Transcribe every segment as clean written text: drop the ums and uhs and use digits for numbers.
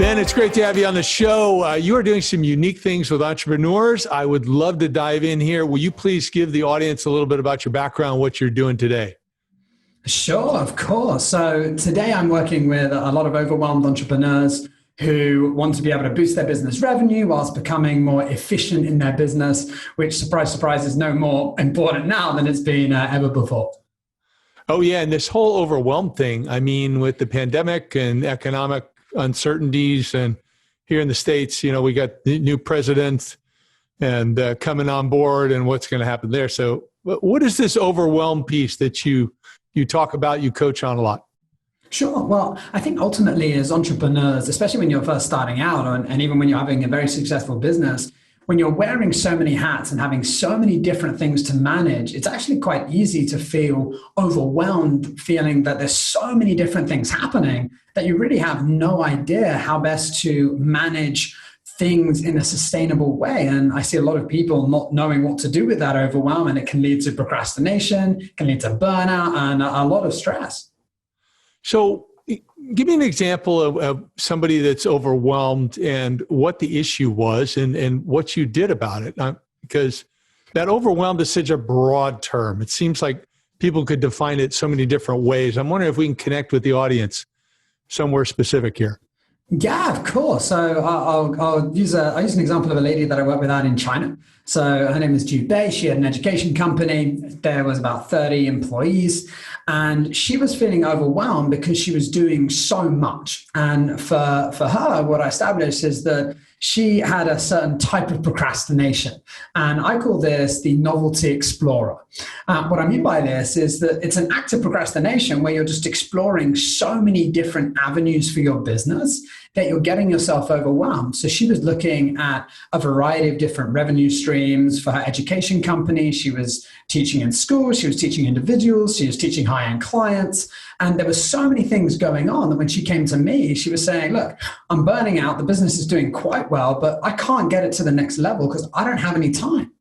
Ben, it's great to have you on the show. You are doing some unique things with entrepreneurs. I would love to dive in here. Will you please give the audience a little bit about your background, what you're doing today? Sure, of course. So today I'm working with a lot of overwhelmed entrepreneurs who want to be able to boost their business revenue whilst becoming more efficient in their business, which, surprise, surprise, is no more important now than it's been ever before. Oh, yeah. And this whole overwhelmed thing, I mean, with the pandemic and economic uncertainties, and here in the States, you know, we got the new president and coming on board and what's going to happen there. So what is this overwhelmed piece that you talk about, you coach on a lot? Sure. Well, I think ultimately as entrepreneurs, especially when you're first starting out and even when you're having a very successful business, when you're wearing so many hats and having so many different things to manage, it's actually quite easy to feel overwhelmed, feeling that there's so many different things happening that you really have no idea how best to manage things in a sustainable way. And I see a lot of people not knowing what to do with that overwhelm, and it can lead to procrastination, can lead to burnout and a lot of stress. So give me an example of somebody that's overwhelmed and what the issue was and what you did about it. Because that overwhelmed is such a broad term. It seems like people could define it so many different ways. I'm wondering if we can connect with the audience somewhere specific here. Yeah, of course. So I'll use an example of a lady that I work with out in China. So her name is Ju Bei. She had an education company. There was about 30 employees. And she was feeling overwhelmed because she was doing so much. And for her, what I established is that she had a certain type of procrastination. And I call this the novelty explorer. What I mean by this is that it's an active procrastination where you're just exploring so many different avenues for your business that you're getting yourself overwhelmed. So she was looking at a variety of different revenue streams for her education company. She was teaching in schools, she was teaching individuals, she was teaching high-end clients. And there were so many things going on that when she came to me, she was saying, look, I'm burning out, the business is doing quite well, but I can't get it to the next level because I don't have any time.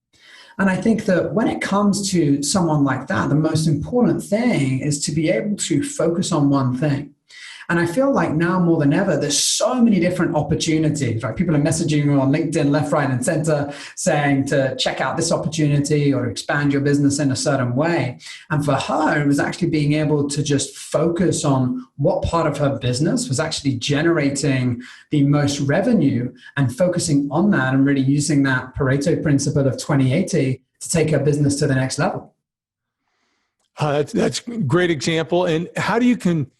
And I think that when it comes to someone like that, the most important thing is to be able to focus on one thing. And I feel like now more than ever, there's so many different opportunities, right? People are messaging you on LinkedIn, left, right, and center, saying to check out this opportunity or expand your business in a certain way. And for her, it was actually being able to just focus on what part of her business was actually generating the most revenue and focusing on that and really using that Pareto principle of 20/80 to take her business to the next level. That's a great example. And how do you compare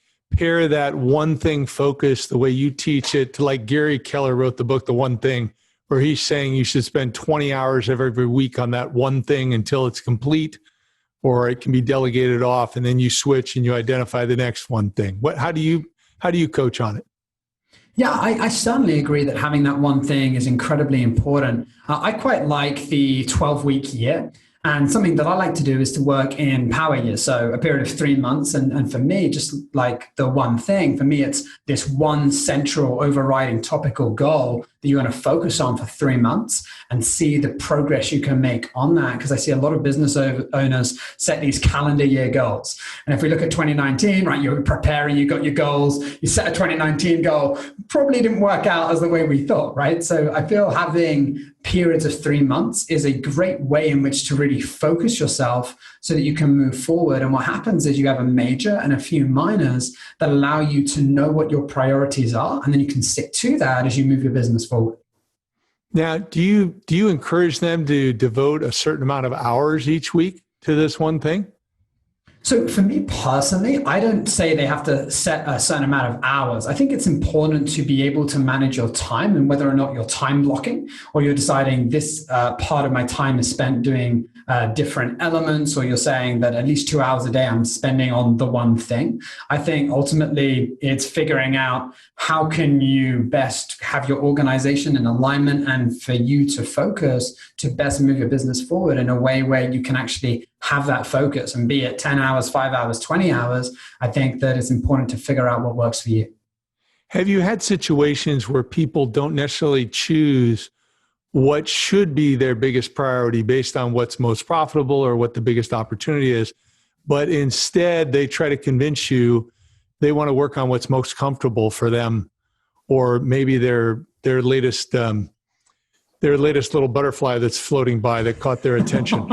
that one thing focus, the way you teach it, to like Gary Keller wrote the book, The One Thing, where he's saying you should spend 20 hours every week on that one thing until it's complete, or it can be delegated off, and then you switch and you identify the next one thing. How do you coach on it? Yeah, I certainly agree that having that one thing is incredibly important. I quite like the 12-week year. And something that I like to do is to work in power years, so a period of 3 months. And for me, just like the one thing, for me, it's this one central overriding topical goal that you're going to focus on for 3 months and see the progress you can make on that. Because I see a lot of business owners set these calendar year goals. And if we look at 2019, right, you're preparing, you got your goals, you set a 2019 goal, probably didn't work out as the way we thought, right? So I feel having periods of 3 months is a great way in which to really focus yourself so that you can move forward. And what happens is you have a major and a few minors that allow you to know what your priorities are, and then you can stick to that as you move your business forward. Now, do you encourage them to devote a certain amount of hours each week to this one thing? So for me personally, I don't say they have to set a certain amount of hours. I think it's important to be able to manage your time, and whether or not you're time blocking or you're deciding this part of my time is spent doing different elements, or you're saying that at least 2 hours a day I'm spending on the one thing. I think ultimately it's figuring out how can you best have your organization in alignment and for you to focus to best move your business forward in a way where you can actually have that focus, and be it 10 hours, 5 hours, 20 hours. I think that it's important to figure out what works for you. Have you had situations where people don't necessarily choose what should be their biggest priority based on what's most profitable or what the biggest opportunity is, but instead they try to convince you they want to work on what's most comfortable for them or maybe their latest little butterfly that's floating by that caught their attention.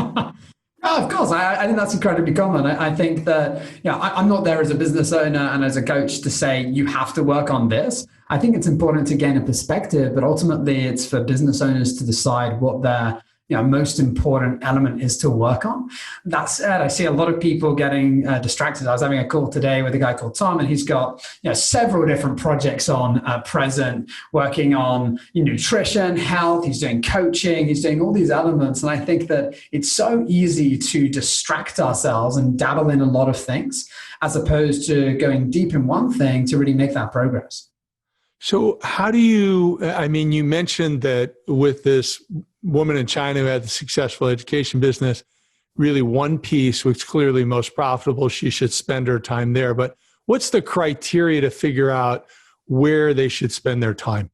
Oh, of course. I think that's incredibly common. I think that, I'm not there as a business owner and as a coach to say you have to work on this. I think it's important to gain a perspective, but ultimately it's for business owners to decide what their most important element is to work on. That said, I see a lot of people getting distracted. I was having a call today with a guy called Tom, and he's got several different projects on present, working on nutrition, health. He's doing coaching. He's doing all these elements. And I think that it's so easy to distract ourselves and dabble in a lot of things, as opposed to going deep in one thing to really make that progress. So how do you mentioned that with this woman in China who had the successful education business, really one piece, which clearly most profitable, she should spend her time there. But what's the criteria to figure out where they should spend their time?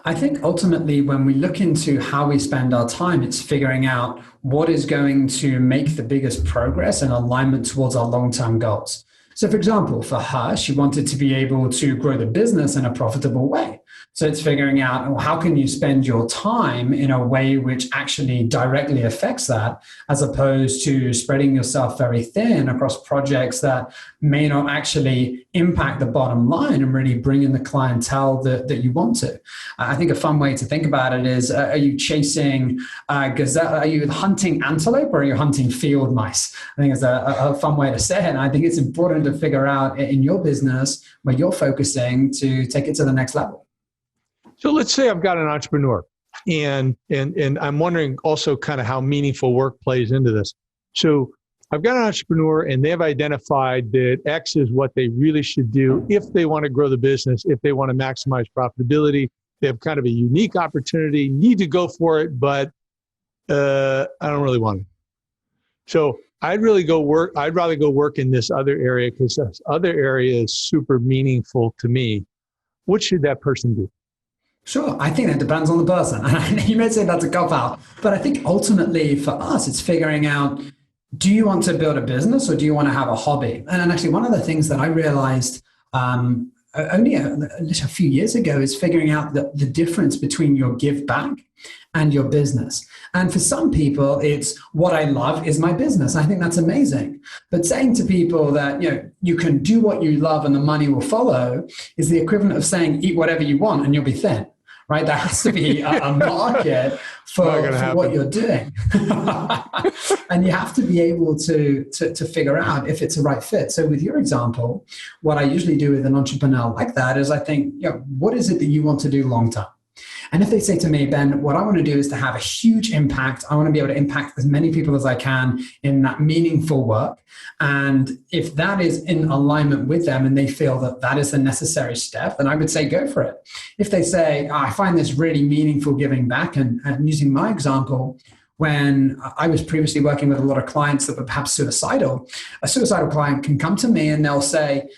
I think ultimately when we look into how we spend our time, it's figuring out what is going to make the biggest progress and alignment towards our long-term goals. So for example, for her, she wanted to be able to grow the business in a profitable way. So it's figuring out how can you spend your time in a way which actually directly affects that, as opposed to spreading yourself very thin across projects that may not actually impact the bottom line and really bring in the clientele that you want to. I think a fun way to think about it is, are you chasing gazelle? Are you hunting antelope or are you hunting field mice? I think it's a fun way to say it. And I think it's important to figure out in your business where you're focusing to take it to the next level. So let's say I've got an entrepreneur and I'm wondering also kind of how meaningful work plays into this. So I've got an entrepreneur and they've identified that X is what they really should do if they want to grow the business, if they want to maximize profitability. They have kind of a unique opportunity, need to go for it, but I don't really want to. So I'd rather go work in this other area because this other area is super meaningful to me. What should that person do? Sure. I think that depends on the person. And you may say that's a cop-out, but I think ultimately for us, it's figuring out, do you want to build a business or do you want to have a hobby? And actually, one of the things that I realized only a few years ago is figuring out the difference between your give back and your business. And for some people, it's what I love is my business. I think that's amazing. But saying to people that, you can do what you love and the money will follow is the equivalent of saying, eat whatever you want and you'll be thin. Right? There has to be a market for what you're doing. And you have to be able to figure out if it's a right fit. So with your example, what I usually do with an entrepreneur like that is I think, what is it that you want to do long term? And if they say to me, Ben, what I want to do is to have a huge impact. I want to be able to impact as many people as I can in that meaningful work. And if that is in alignment with them and they feel that that is the necessary step, then I would say go for it. If they say, I find this really meaningful giving back, and using my example, when I was previously working with a lot of clients that were perhaps suicidal, a suicidal client can come to me and they'll say,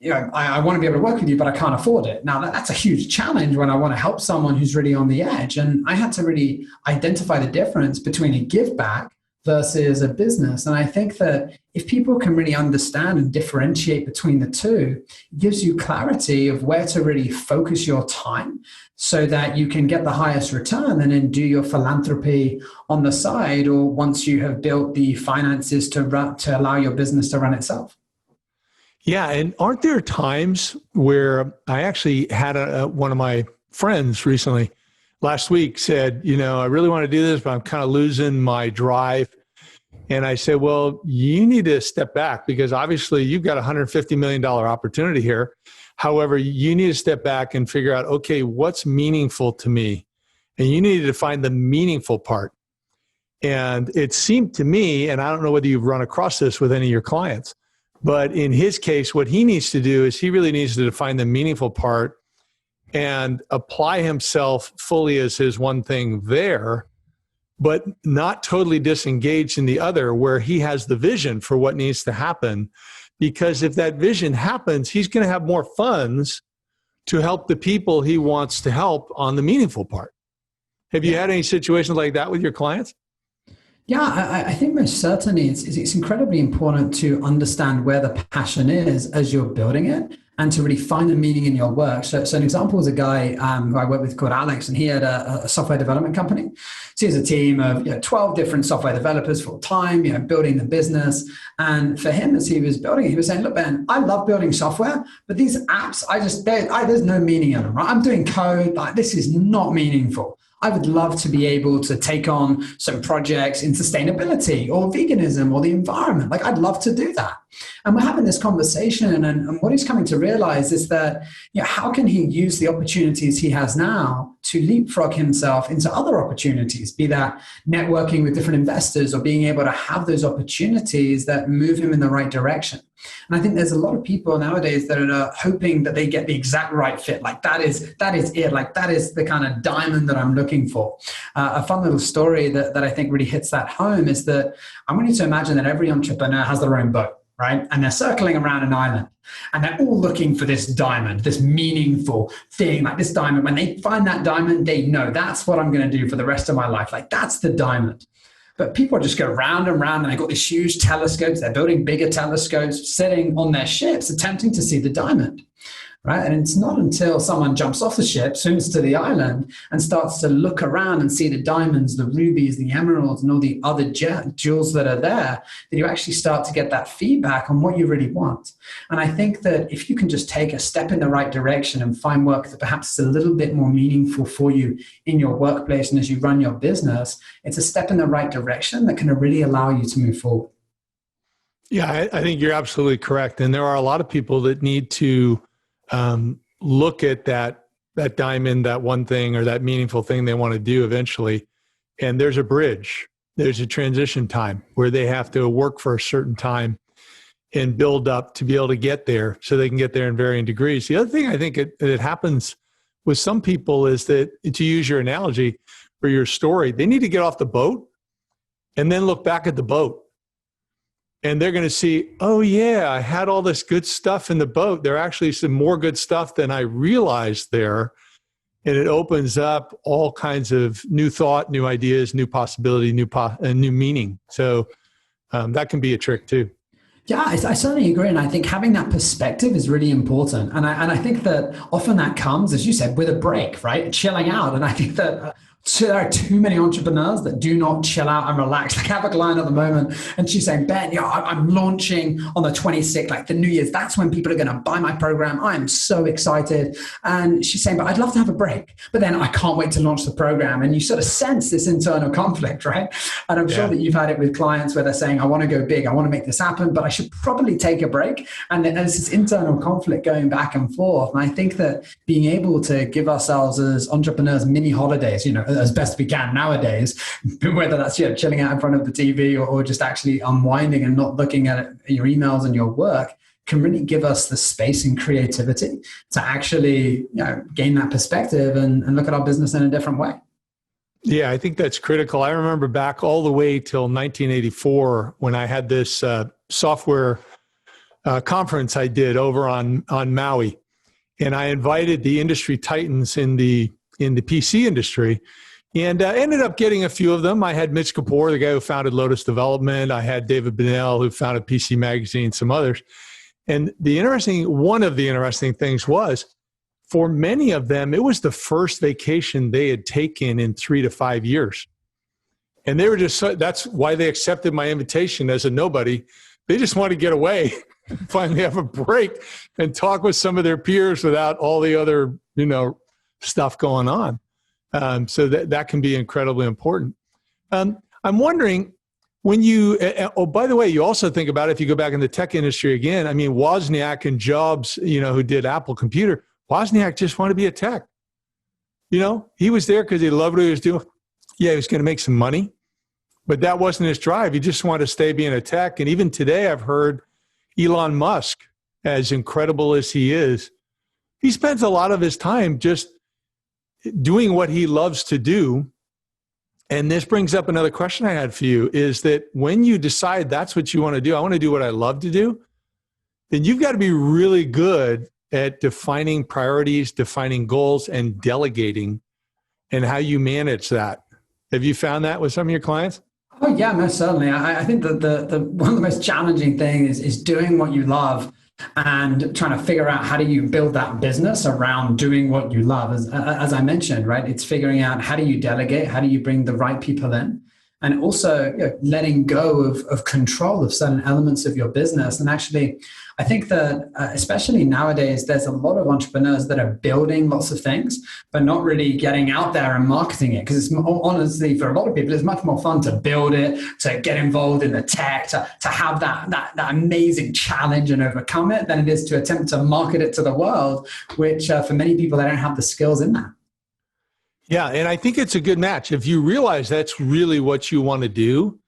I want to be able to work with you, but I can't afford it. Now, that's a huge challenge when I want to help someone who's really on the edge. And I had to really identify the difference between a give back versus a business. And I think that if people can really understand and differentiate between the two, it gives you clarity of where to really focus your time so that you can get the highest return and then do your philanthropy on the side, or once you have built the finances to allow your business to run itself. Yeah. And aren't there times where I actually had one of my friends recently last week said, I really want to do this, but I'm kind of losing my drive. And I said, well, you need to step back because obviously you've got a $150 million opportunity here. However, you need to step back and figure out, okay, what's meaningful to me? And you need to find the meaningful part. And it seemed to me, and I don't know whether you've run across this with any of your clients, but in his case, what he needs to do is he really needs to define the meaningful part and apply himself fully as his one thing there, but not totally disengaged in the other where he has the vision for what needs to happen. Because if that vision happens, he's going to have more funds to help the people he wants to help on the meaningful part. Have you had any situations like that with your clients? Yeah, I think most certainly it's incredibly important to understand where the passion is as you're building it and to really find the meaning in your work. So an example was a guy who I worked with called Alex, and he had a software development company. So he has a team of 12 different software developers full time, building the business. And for him, as he was building it, he was saying, look, Ben, I love building software, but these apps, there's no meaning in them, right? I'm doing code, like this is not meaningful. I would love to be able to take on some projects in sustainability or veganism or the environment. Like I'd love to do that. And we're having this conversation, and what he's coming to realize is that, how can he use the opportunities he has now to leapfrog himself into other opportunities, be that networking with different investors or being able to have those opportunities that move him in the right direction. And I think there's a lot of people nowadays that are hoping that they get the exact right fit. Like that is it. Like that is the kind of diamond that I'm looking for. A fun little story that I think really hits that home is that I want you to imagine that every entrepreneur has their own boat, right? And they're circling around an island and they're all looking for this diamond, this meaningful thing, like this diamond. When they find that diamond, they know that's what I'm going to do for the rest of my life. Like that's the diamond. But people just go round and round, and they've got these huge telescopes. They're building bigger telescopes, sitting on their ships, attempting to see the diamond, right? And it's not until someone jumps off the ship, swims to the island, and starts to look around and see the diamonds, the rubies, the emeralds, and all the other jewels that are there, that you actually start to get that feedback on what you really want. And I think that if you can just take a step in the right direction and find work that perhaps is a little bit more meaningful for you in your workplace and as you run your business, it's a step in the right direction that can really allow you to move forward. Yeah, I think you're absolutely correct. And there are a lot of people that need to look at that diamond, that one thing or that meaningful thing they want to do eventually. And there's a bridge, there's a transition time where they have to work for a certain time and build up to be able to get there so they can get there in varying degrees. The other thing I think it happens with some people is that, to use your analogy for your story, they need to get off the boat and then look back at the boat. And they're going to see, oh yeah, I had all this good stuff in the boat. There are actually some more good stuff than I realized there. And it opens up all kinds of new thought, new ideas, new possibility, new meaning. So that can be a trick too. Yeah, I certainly agree. And I think having that perspective is really important. And I think that often that comes, as you said, with a break, right? Chilling out. And I think that there are too many entrepreneurs that do not chill out and relax. Like I have a client at the moment and she's saying, Ben, I'm launching on the 26th, like the New Year's. That's when people are going to buy my program. I am so excited. And she's saying, but I'd love to have a break. But then I can't wait to launch the program. And you sort of sense this internal conflict, right? And I'm sure that you've had it with clients where they're saying, I want to go big. I want to make this happen, but I should probably take a break. And there's this internal conflict going back and forth. And I think that being able to give ourselves as entrepreneurs mini holidays, as best we can nowadays, whether that's chilling out in front of the TV or just actually unwinding and not looking at your emails and your work, can really give us the space and creativity to actually gain that perspective and look at our business in a different way. Yeah, I think that's critical. I remember back all the way till 1984 when I had this software conference I did over on Maui, and I invited the industry titans in the PC industry. And ended up getting a few of them. I had Mitch Kapoor, the guy who founded Lotus Development. I had David Bennell, who founded PC Magazine, some others. And one of the interesting things was, for many of them, it was the first vacation they had taken in 3 to 5 years. And they were that's why they accepted my invitation as a nobody. They just wanted to get away, finally have a break and talk with some of their peers without all the other, stuff going on. So that can be incredibly important. I'm wondering when by the way, you also think about it, if you go back in the tech industry again, I mean, Wozniak and Jobs, who did Apple Computer, Wozniak just wanted to be a tech. He was there because he loved what he was doing. Yeah, he was going to make some money, but that wasn't his drive. He just wanted to stay being a tech. And even today, I've heard Elon Musk, as incredible as he is, he spends a lot of his time just doing what he loves to do. And this brings up another question I had for you, is that when you decide that's what you want to do, I want to do what I love to do, then you've got to be really good at defining priorities, defining goals, and delegating, and how you manage that. Have you found that with some of your clients? Oh yeah, most certainly. I think that the one of the most challenging things is doing what you love, and trying to figure out how do you build that business around doing what you love. As I mentioned, right, it's figuring out how do you delegate, how do you bring the right people in, and also letting go of control of certain elements of your business. And actually, I think that especially nowadays, there's a lot of entrepreneurs that are building lots of things, but not really getting out there and marketing it. Because it's honestly, for a lot of people, it's much more fun to build it, to get involved in the tech, to have that amazing challenge and overcome it, than it is to attempt to market it to the world, which for many people, they don't have the skills in that. Yeah, and I think it's a good match. If you realize that's really what you want to do,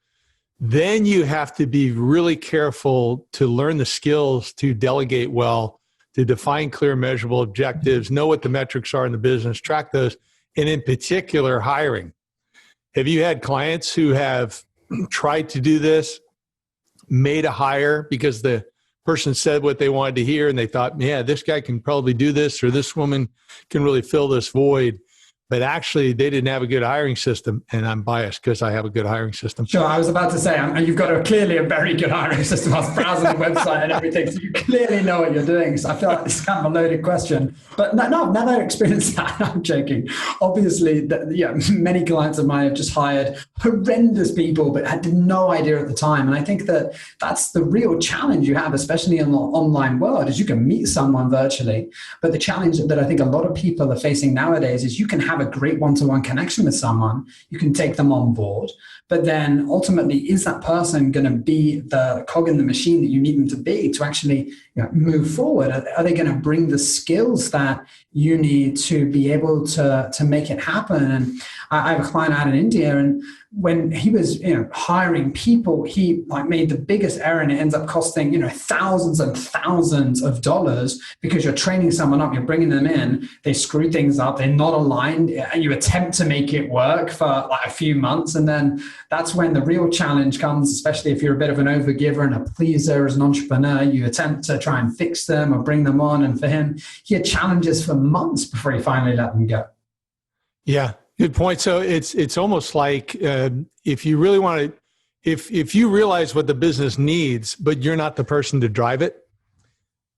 then you have to be really careful to learn the skills to delegate well, to define clear, measurable objectives, know what the metrics are in the business, track those, and in particular, hiring. Have you had clients who have tried to do this, made a hire because the person said what they wanted to hear, and they thought, yeah, this guy can probably do this, or this woman can really fill this void? But actually, they didn't have a good hiring system, and I'm biased because I have a good hiring system. Sure, I was about to say, you've got clearly a very good hiring system. I was browsing the website and everything, so you clearly know what you're doing. So I feel like this is kind of a loaded question. But no, I've never experienced that. I'm joking. Obviously, many clients of mine have just hired horrendous people, but had no idea at the time. And I think that that's the real challenge you have, especially in the online world, is you can meet someone virtually. But the challenge that I think a lot of people are facing nowadays is you can have a great one-to-one connection with someone, you can take them on board, but then ultimately, is that person going to be the cog in the machine that you need them to be to actually move forward? Are they going to bring the skills that you need to be able to make it happen? And I have a client out in India, and when he was hiring people, he made the biggest error, and it ends up costing thousands and thousands of dollars, because you're training someone up, you're bringing them in, they screw things up, they're not aligned, and you attempt to make it work for a few months, and then that's when the real challenge comes, especially if you're a bit of an overgiver and a pleaser as an entrepreneur. You attempt to try and fix them or bring them on, and for him, he had challenges for months before he finally let them go. Yeah. Good point. So it's almost like if you really want to, if you realize what the business needs, but you're not the person to drive it,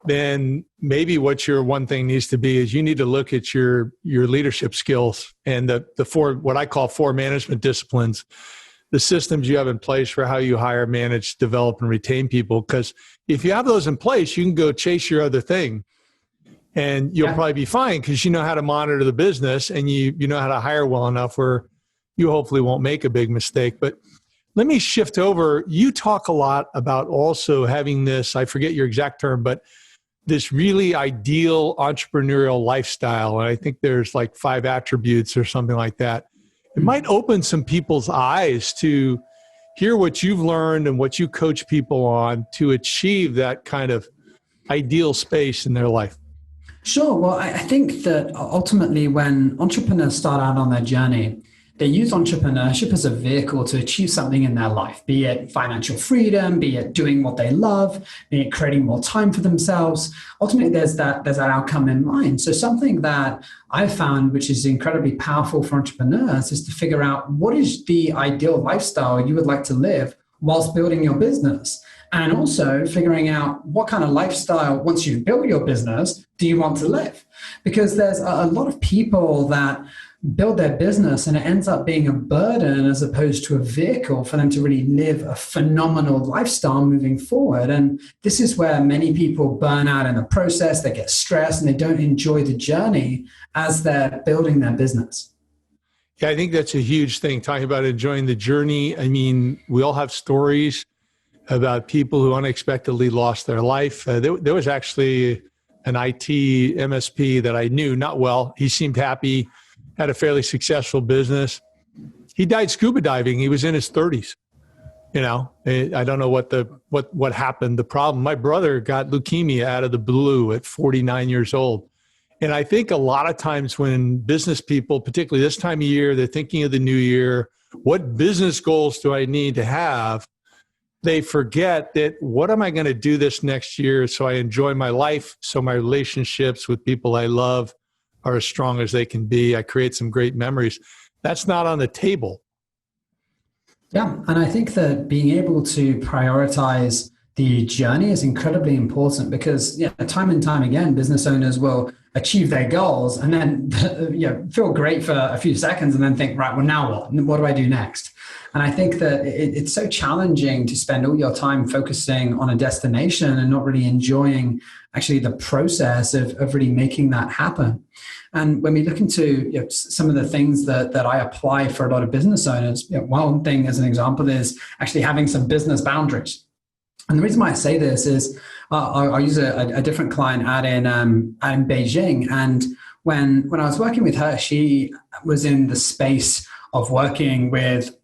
then maybe what your one thing needs to be is you need to look at your leadership skills and the four, what I call four management disciplines, the systems you have in place for how you hire, manage, develop, and retain people. Because if you have those in place, you can go chase your other thing. And you'll probably be fine because you know how to monitor the business, and you know how to hire well enough where you hopefully won't make a big mistake. But let me shift over. You talk a lot about also having this, I forget your exact term, but this really ideal entrepreneurial lifestyle. And I think there's like 5 attributes or something like that. It might open some people's eyes to hear what you've learned and what you coach people on to achieve that kind of ideal space in their life. Sure. Well, I think that ultimately when entrepreneurs start out on their journey, they use entrepreneurship as a vehicle to achieve something in their life, be it financial freedom, be it doing what they love, be it creating more time for themselves. Ultimately, there's that outcome in mind. So something that I've found, which is incredibly powerful for entrepreneurs, is to figure out what is the ideal lifestyle you would like to live whilst building your business. And also figuring out what kind of lifestyle, once you've built your business, do you want to live? Because there's a lot of people that build their business and it ends up being a burden as opposed to a vehicle for them to really live a phenomenal lifestyle moving forward. And this is where many people burn out in the process. They get stressed and they don't enjoy the journey as they're building their business. Yeah, I think that's a huge thing, talking about enjoying the journey. I mean, we all have stories about people who unexpectedly lost their life. There was actually an IT MSP that I knew not well. He seemed happy, had a fairly successful business. He died scuba diving. He was in his 30s. I don't know what happened. The problem, my brother got leukemia out of the blue at 49 years old. And I think a lot of times when business people, particularly this time of year, they're thinking of the new year, what business goals do I need to have? They forget that what am I going to do this next year so I enjoy my life, so my relationships with people I love are as strong as they can be. I create some great memories. That's not on the table. Yeah, and I think that being able to prioritize the journey is incredibly important because time and time again, business owners will achieve their goals and then feel great for a few seconds and then think, right, well, now what? What do I do next? And I think that it's so challenging to spend all your time focusing on a destination and not really enjoying actually the process of really making that happen. And when we look into some of the things that I apply for a lot of business owners, one thing as an example is actually having some business boundaries. And the reason why I say this is I'll use a different client out in Beijing. And when I was working with her, she was in the space of working with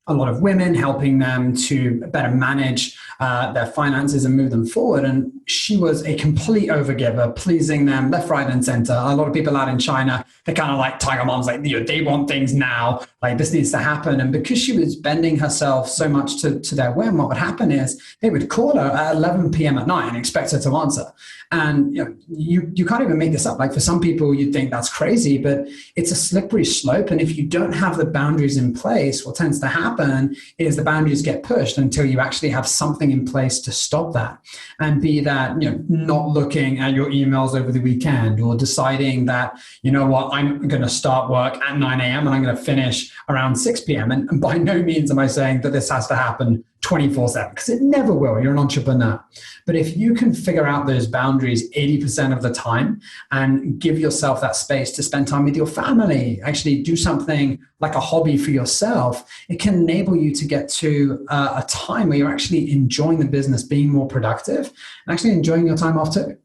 a lot of women, helping them to better manage their finances and move them forward. And she was a complete overgiver, pleasing them left, right, and center. A lot of people out in China, they're kind of like tiger moms, like they want things now, like this needs to happen. And because she was bending herself so much to their whim, what would happen is they would call her at 11 p.m. at night and expect her to answer. And you can't even make this up. Like for some people, you'd think that's crazy, but it's a slippery slope. And if you don't have the boundaries in place, what tends to happen is the boundaries get pushed until you actually have something in place to stop that. And be that, not looking at your emails over the weekend or deciding that, I'm going to start work at 9 a.m. and I'm going to finish around 6 p.m. And by no means am I saying that this has to happen 24/7, because it never will. You're an entrepreneur. But if you can figure out those boundaries 80% of the time and give yourself that space to spend time with your family, actually do something like a hobby for yourself, it can enable you to get to a time where you're actually enjoying the business, being more productive, and actually enjoying your time off too.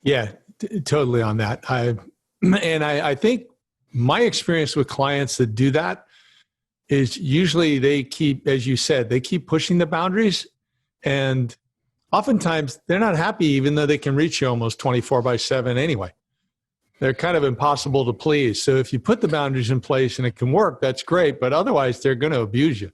Yeah, totally on that. I think my experience with clients that do that is usually they keep, as you said, they keep pushing the boundaries, and oftentimes they're not happy even though they can reach you almost 24/7 anyway. They're kind of impossible to please. So if you put the boundaries in place and it can work, that's great, but otherwise they're going to abuse you.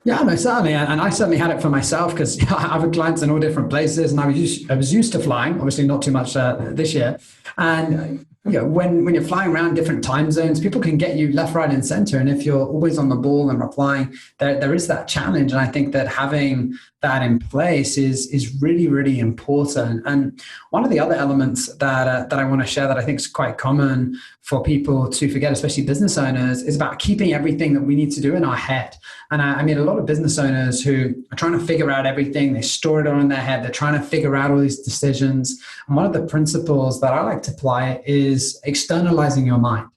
Yeah, no, certainly. And I certainly had it for myself because I have clients in all different places, and I was used to flying, obviously not too much this year. And when you're flying around different time zones, people can get you left, right, and center. And if you're always on the ball and replying, there is that challenge. And I think that having that in place is really, really important. And one of the other elements that I want to share that I think is quite common for people to forget, especially business owners, is about keeping everything that we need to do in our head. And I mean, a lot of business owners who are trying to figure out everything, they store it all in their head, they're trying to figure out all these decisions. And one of the principles that I like to apply is externalizing your mind.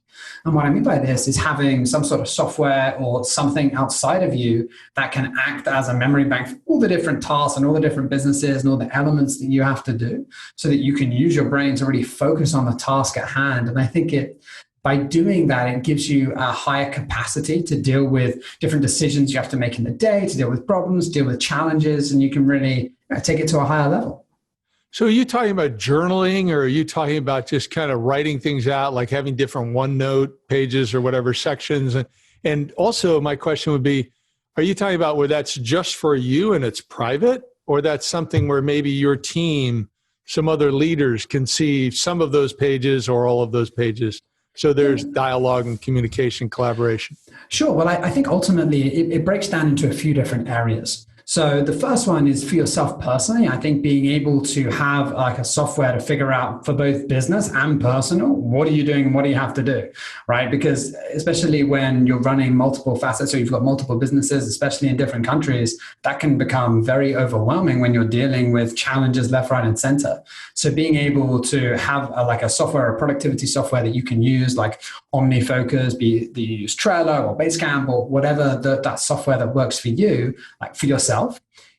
And what I mean by this is having some sort of software or something outside of you that can act as a memory bank for all the different tasks and all the different businesses and all the elements that you have to do, so that you can use your brain to really focus on the task at hand. And I think by doing that, it gives you a higher capacity to deal with different decisions you have to make in the day, to deal with problems, deal with challenges, and you can really take it to a higher level. So are you talking about journaling, or are you talking about just kind of writing things out, like having different OneNote pages or whatever sections? And also my question would be, are you talking about where that's just for you and it's private, or that's something where maybe your team, some other leaders can see some of those pages or all of those pages? So there's dialogue and communication, collaboration. Sure. Well, I think ultimately it breaks down into a few different areas. So the first one is for yourself personally. I think being able to have like a software to figure out for both business and personal, what are you doing and what do you have to do, right? Because especially when you're running multiple facets, or you've got multiple businesses, especially in different countries, that can become very overwhelming when you're dealing with challenges left, right, and center. So being able to have like a software, a productivity software that you can use, like OmniFocus, be you use Trello or Basecamp or whatever that software that works for you, like for yourself.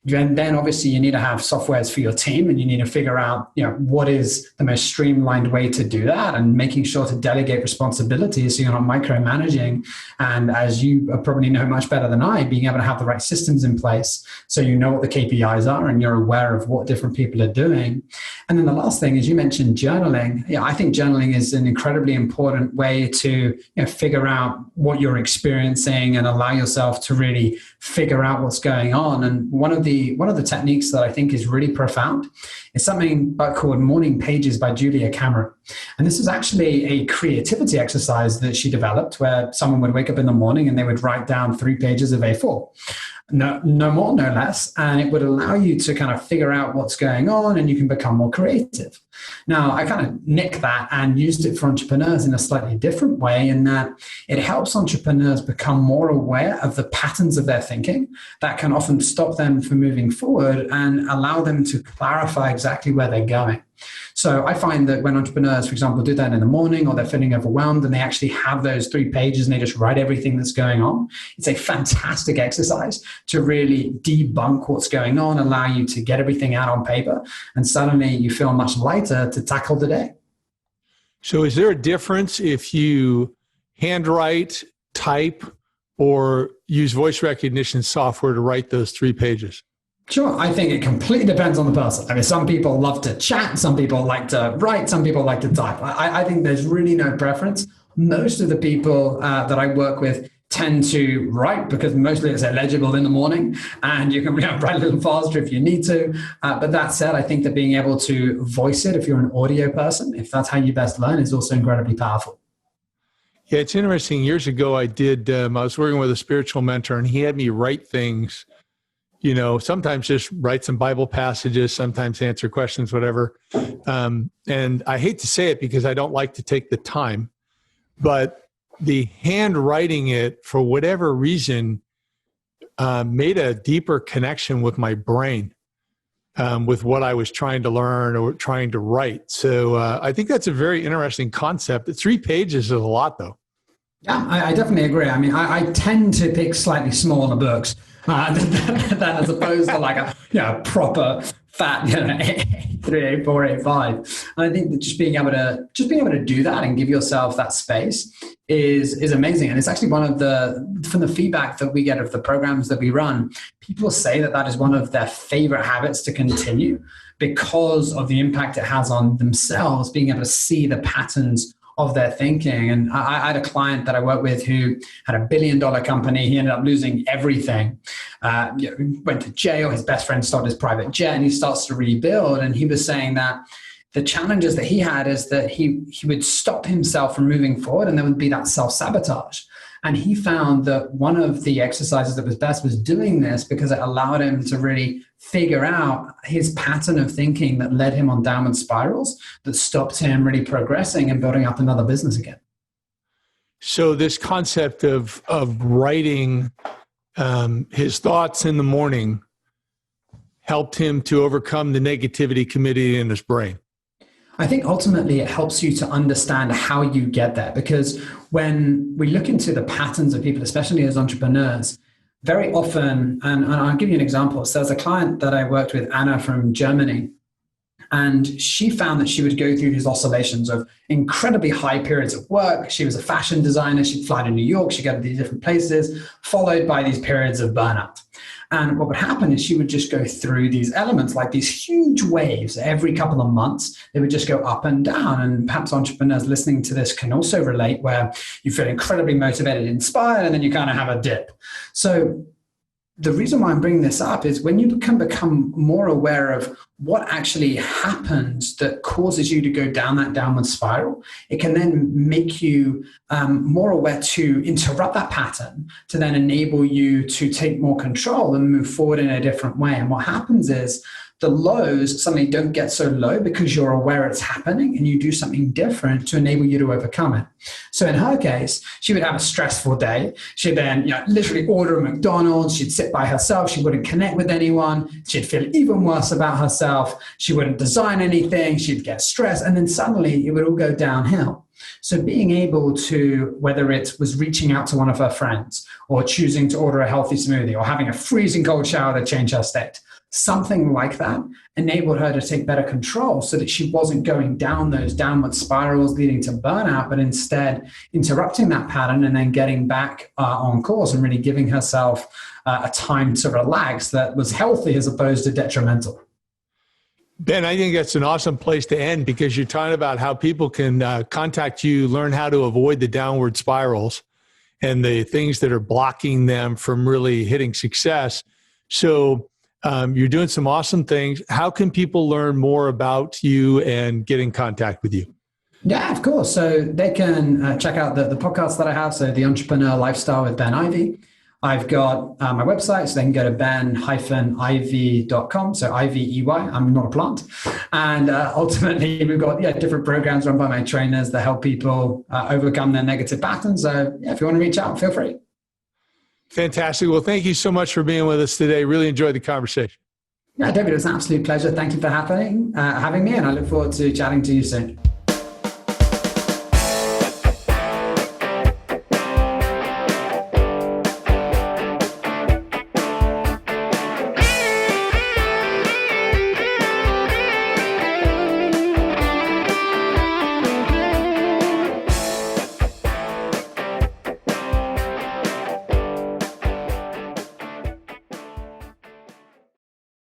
Then obviously you need to have softwares for your team, and you need to figure out, what is the most streamlined way to do that, and making sure to delegate responsibilities so you're not micromanaging. And as you probably know much better than I, being able to have the right systems in place so you know what the KPIs are and you're aware of what different people are doing. And then the last thing is, you mentioned journaling. Yeah, I think journaling is an incredibly important way to figure out what you're experiencing and allow yourself to really figure out what's going on. And one of the techniques that I think is really profound is something called Morning Pages by Julia Cameron. And this is actually a creativity exercise that she developed, where someone would wake up in the morning and they would write down 3 pages of A4. no more, no less. And it would allow you to kind of figure out what's going on and you can become more creative. Now, I kind of nicked that and used it for entrepreneurs in a slightly different way, in that it helps entrepreneurs become more aware of the patterns of their thinking that can often stop them from moving forward and allow them to clarify exactly where they're going. So I find that when entrepreneurs, for example, do that in the morning, or they're feeling overwhelmed and they actually have those 3 pages and they just write everything that's going on, it's a fantastic exercise to really debunk what's going on, allow you to get everything out on paper, and suddenly you feel much lighter to tackle the day. So is there a difference if you handwrite, type, or use voice recognition software to write those 3 pages? Sure. I think it completely depends on the person. I mean, some people love to chat, some people like to write, some people like to type. I think there's really no preference. Most of the people that I work with tend to write because mostly it's illegible in the morning, and you can write a little faster if you need to. But that said, I think that being able to voice it, if you're an audio person, if that's how you best learn, is also incredibly powerful. Yeah, it's interesting. Years ago, I was working with a spiritual mentor, and he had me write things, sometimes just write some Bible passages, sometimes answer questions, whatever. And I hate to say it because I don't like to take the time, but the handwriting it, for whatever reason, made a deeper connection with my brain, with what I was trying to learn or trying to write. So I think that's a very interesting concept. 3 pages is a lot, though. Yeah, I definitely agree. I mean, I tend to pick slightly smaller books than as opposed to like a proper fat 3, 4, 8, 5. And I think that just being able to do that and give yourself that space is amazing. And it's actually from the feedback that we get of the programs that we run, people say that is one of their favorite habits to continue because of the impact it has on themselves, being able to see the patterns of their thinking. And I had a client that I worked with who had a $1 billion company. He ended up losing everything. Went to jail. His best friend started his private jet, and he starts to rebuild. And he was saying that the challenges that he had is that he would stop himself from moving forward, and there would be that self-sabotage. And he found that one of the exercises that was best was doing this because it allowed him to really figure out his pattern of thinking that led him on downward spirals that stopped him really progressing and building up another business again. So this concept of writing his thoughts in the morning helped him to overcome the negativity committee in his brain. I think ultimately it helps you to understand how you get there, because when we look into the patterns of people, especially as entrepreneurs, very often, and I'll give you an example. So there's a client that I worked with, Anna from Germany, and she found that she would go through these oscillations of incredibly high periods of work. She was a fashion designer. She'd fly to New York. She'd go to these different places, followed by these periods of burnout. And what would happen is she would just go through these elements, like these huge waves every couple of months. They would just go up and down. And perhaps entrepreneurs listening to this can also relate, where you feel incredibly motivated, inspired, and then you kind of have a dip. So the reason why I'm bringing this up is when you can become more aware of what actually happens that causes you to go down that downward spiral, it can then make you more aware to interrupt that pattern, to then enable you to take more control and move forward in a different way. And what happens is the lows suddenly don't get so low because you're aware it's happening and you do something different to enable you to overcome it. So in her case, she would have a stressful day. She'd then literally order a McDonald's. She'd sit by herself. She wouldn't connect with anyone. She'd feel even worse about herself. She wouldn't design anything. She'd get stressed. And then suddenly it would all go downhill. So being able to, whether it was reaching out to one of her friends or choosing to order a healthy smoothie or having a freezing cold shower to change her state, something like that enabled her to take better control so that she wasn't going down those downward spirals leading to burnout, but instead interrupting that pattern and then getting back on course and really giving herself a time to relax that was healthy as opposed to detrimental. Ben, I think that's an awesome place to end, because you're talking about how people can contact you, learn how to avoid the downward spirals and the things that are blocking them from really hitting success. So you're doing some awesome things. How can people learn more about you and get in contact with you? Yeah, of course. So they can check out the podcast that I have. So the Entrepreneur Lifestyle with Ben Ivey. I've got my website, so they can go to ben-ivey.com. So Ivey, I'm not a plant. And ultimately, we've got different programs run by my trainers that help people overcome their negative patterns. So if you want to reach out, feel free. Fantastic. Well, thank you so much for being with us today. Really enjoyed the conversation. Yeah, David, it was an absolute pleasure. Thank you for having me, and I look forward to chatting to you soon.